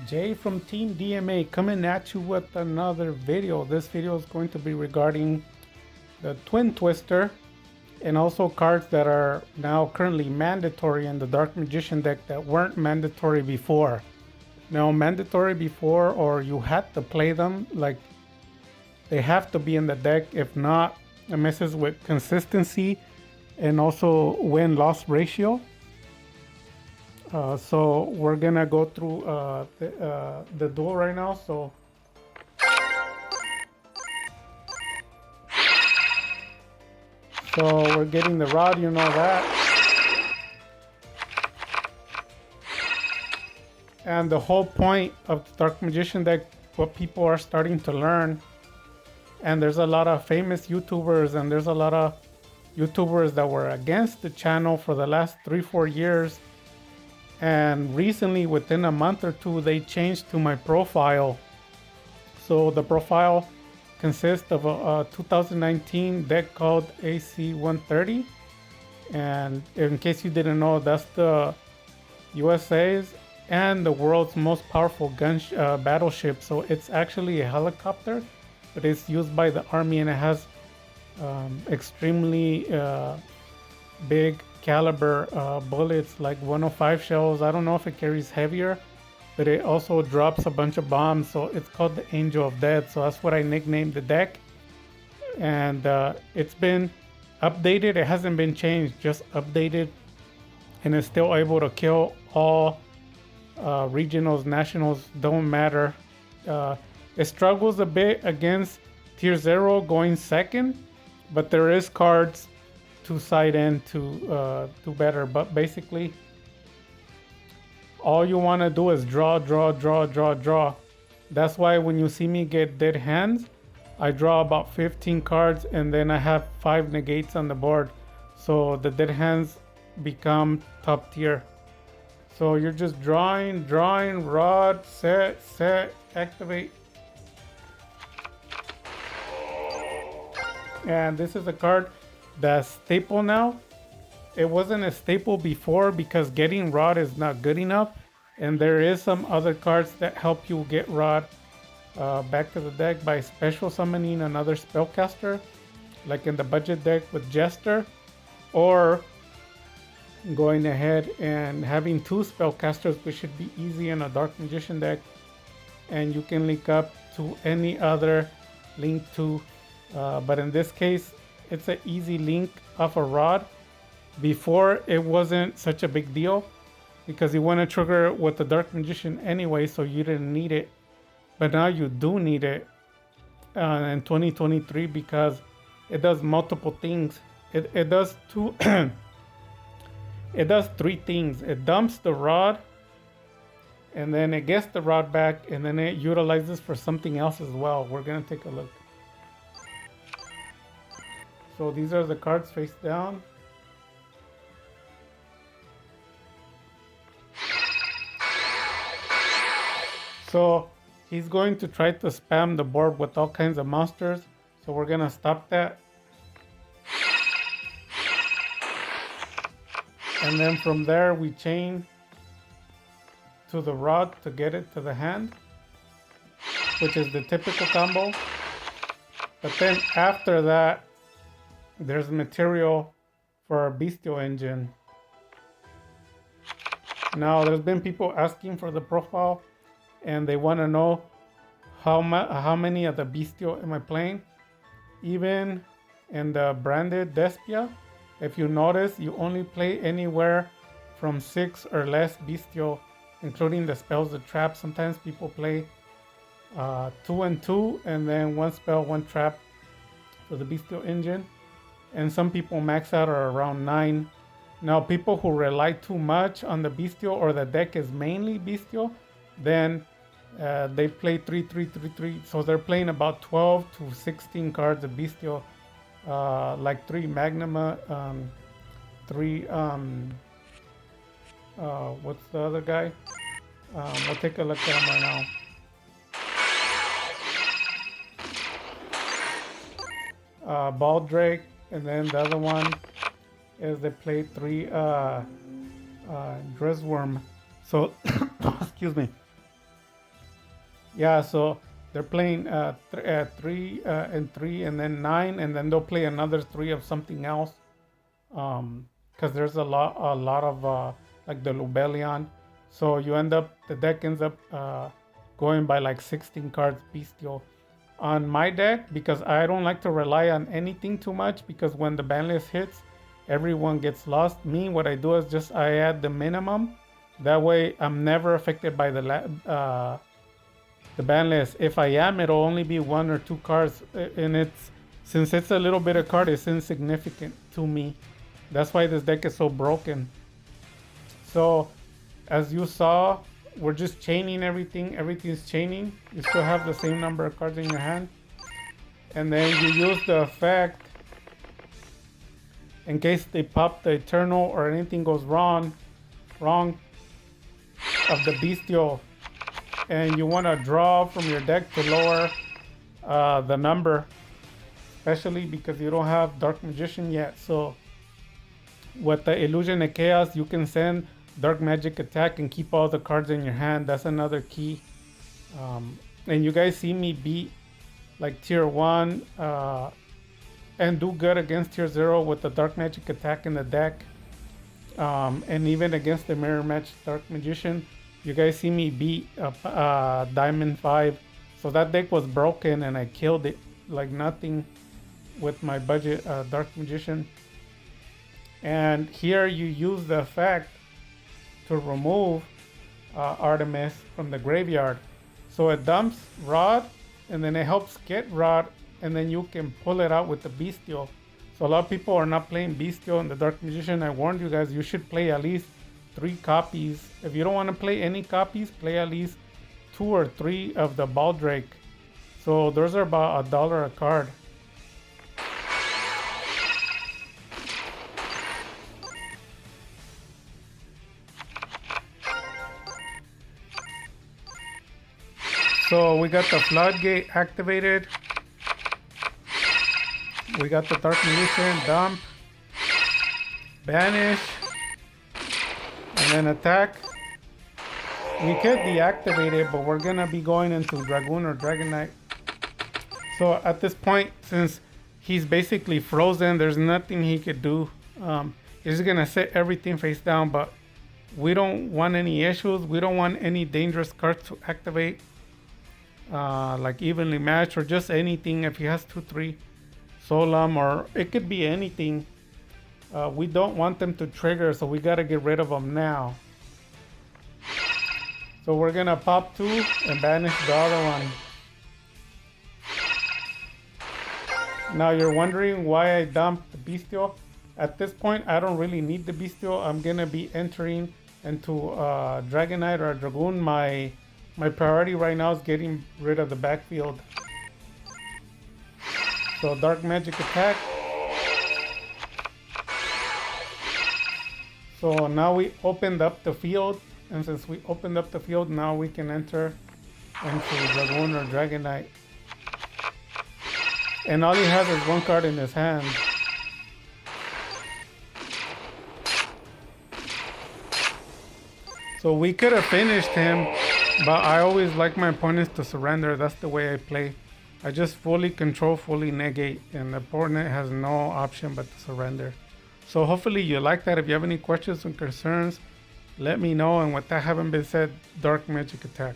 Jay from Team DMA coming at you with another video. This video is going to be regarding the Twin Twister and also cards that are now currently mandatory in the Dark Magician deck that weren't mandatory before. Now, mandatory before, or you had to play them, like they have to be in the deck. If not, it messes with consistency and also win-loss ratio. So we're gonna go through the duel right now. So we're getting the rod, you know that. And the whole point of the Dark Magician deck, what people are starting to learn, and there's a lot of famous YouTubers and there's a lot of YouTubers that were against the channel for the last 3-4 years. And recently, within a month or two, they changed to my profile. So the profile consists of a 2019 deck called AC-130. And in case you didn't know, that's the USA's and the world's most powerful battleship. So it's actually a helicopter, but it's used by the army, and it has extremely big caliber bullets, like 105 shells. I don't know if it carries heavier, but it also drops a bunch of bombs. So it's called the Angel of Death. So that's what I nicknamed the deck. And it's been updated. It hasn't been changed, just updated. And it's still able to kill all regionals, nationals, don't matter. It struggles a bit against tier 0 going second, but there is cards to side in to do better. But basically, all you want to do is draw. That's why when you see me get dead hands, I draw about 15 cards and then I have 5 negates on the board. So the dead hands become top tier. So you're just drawing, rod, set, activate. And this is a card that's staple now. It wasn't a staple before because getting rod is not good enough, and there is some other cards that help you get rod back to the deck by special summoning another spellcaster, like in the budget deck with Jester, or going ahead and having 2 spellcasters, which should be easy in a Dark Magician deck, and you can link up to any other link to, but in this case it's an easy link off a rod. Before, it wasn't such a big deal because you want to trigger with the Dark Magician anyway, so you didn't need it. But now you do need it in 2023 because it does multiple things. It does two. It does 3 things. It dumps the rod, and then it gets the rod back, and then it utilizes for something else as well. We're gonna take a look. So these are the cards face down. So he's going to try to spam the board with all kinds of monsters. So we're gonna stop that. And then from there we chain to the rod to get it to the hand, which is the typical combo. But then after that, there's material for our Bestial Engine. Now, there's been people asking for the profile, and they want to know how many of the Bestial am I playing. Even in the branded Despia, if you notice, you only play anywhere from 6 or less Bestial, including the spells, the traps. Sometimes people play 2 and 2, and then 1 spell, 1 trap for the Bestial Engine. And some people max out or around 9. Now, people who rely too much on the Bestial, or the deck is mainly Bestial, then they play 3. So they're playing about 12 to 16 cards of Bestial, like 3 Magnuma, 3 what's the other guy? We'll take a look at him right now. Baldrake, and then the other one is they play 3 Dressworm. So excuse me. Yeah, so they're playing 3 and 3, and then 9, and then they'll play another 3 of something else. Because there's a lot of like the Lubellion. So the deck ends up going by like 16 cards bestial. On my deck, because I don't like to rely on anything too much, because when the ban list hits, everyone gets lost. Me, what I do is just I add the minimum. That way, I'm never affected by the ban list. If I am, it'll only be 1 or 2 cards, and it's since it's a little bit of card, it's insignificant to me. That's why this deck is so broken. So, as you saw, we're just chaining everything. Everything's chaining. You still have the same number of cards in your hand, and then you use the effect in case they pop the Eternal or anything goes wrong of the bestial, and you want to draw from your deck to lower the number, especially because you don't have Dark Magician yet. So with the Illusion of Chaos, you can send Dark Magic Attack and keep all the cards in your hand. That's another key. And you guys see me beat like tier 1 and do good against tier 0 with the Dark Magic Attack in the deck. And even against the Mirror Match Dark Magician, you guys see me beat Diamond 5. So that deck was broken and I killed it like nothing with my budget Dark Magician. And here you use the effect to remove Artemis from the graveyard. So it dumps Rod, and then it helps get Rod, and then you can pull it out with the Bestial. So a lot of people are not playing Bestial in the Dark Magician. I warned you guys, you should play at least 3 copies. If you don't want to play any copies, play at least 2 or 3 of the Baldrake. So those are about $1 a card. So we got the Floodgate activated. We got the Dark Magician, dump, banish, and then attack. We could deactivate it, but we're gonna be going into Dragoon or Dragon Knight. So at this point, since he's basically frozen, there's nothing he could do. He's gonna set everything face down, but we don't want any issues. We don't want any dangerous cards to activate. Like evenly matched or just anything. If he has 2-3 Solemn, or it could be anything, we don't want them to trigger, so we got to get rid of them now. So we're gonna pop 2 and banish the other one. Now you're wondering why I dumped the Bestial. At this point, I don't really need the Bestial. I'm gonna be entering into Dragon Knight or Dragoon. My priority right now is getting rid of the backfield. So Dark Magic Attack. So now we opened up the field, and since we opened up the field, now we can enter into Dragoon or Dragon Knight. And all he has is 1 card in his hand. So we could have finished him, but I always like my opponents to surrender. That's the way I play. I just fully control, fully negate, and the opponent has no option but to surrender. So hopefully you like that. If you have any questions and concerns, let me know. And with that having been said, Dark Magic Attack.